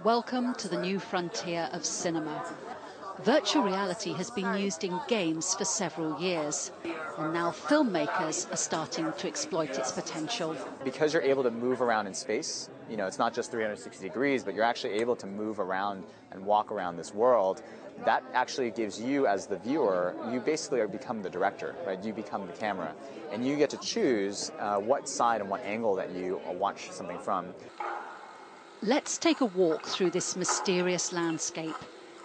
Welcome to the new frontier of cinema. Virtual reality has been used in games for several years, and now filmmakers are starting to exploit its potential. Because you're able to move around in space, it's not just 360 degrees, but you're actually able to move around and walk around this world. That actually gives you, as the viewer, you basically become the director, right? You become the camera, and you get to choose what side and what angle that you watch something from. Let's take a walk through this mysterious landscape.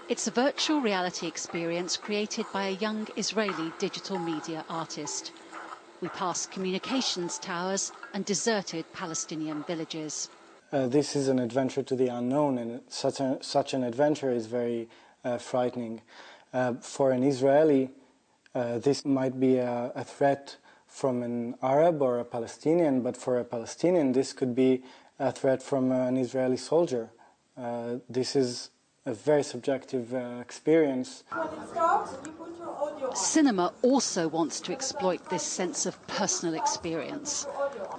It's a virtual reality experience created by a young Israeli digital media artist. We pass communications towers and deserted Palestinian villages. This is an adventure to the unknown, and such an adventure is very frightening. For an Israeli, this might be a threat from an Arab or a Palestinian, but for a Palestinian, this could be a threat from an Israeli soldier. This is a very subjective experience. Cinema also wants to exploit this sense of personal experience.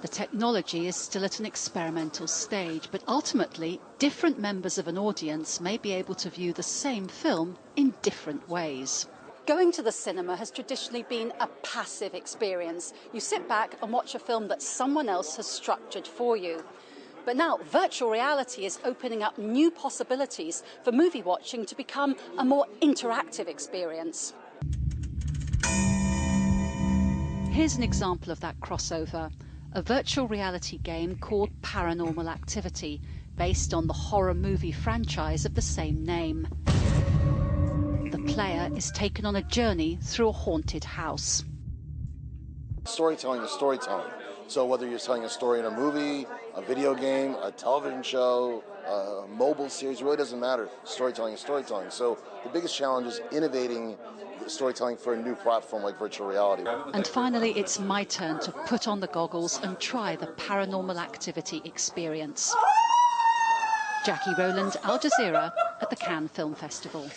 The technology is still at an experimental stage, but ultimately, different members of an audience may be able to view the same film in different ways. Going to the cinema has traditionally been a passive experience. You sit back and watch a film that someone else has structured for you. But now virtual reality is opening up new possibilities for movie watching to become a more interactive experience. Here's an example of that crossover, a virtual reality game called Paranormal Activity, based on the horror movie franchise of the same name. The player is taken on a journey through a haunted house. Storytelling is storytelling. So whether you're telling a story in a movie, a video game, a television show, a mobile series, it really doesn't matter. Storytelling is storytelling. So the biggest challenge is innovating storytelling for a new platform like virtual reality. And finally, it's my turn to put on the goggles and try the Paranormal Activity experience. Jackie Rowland, Al Jazeera, at the Cannes Film Festival.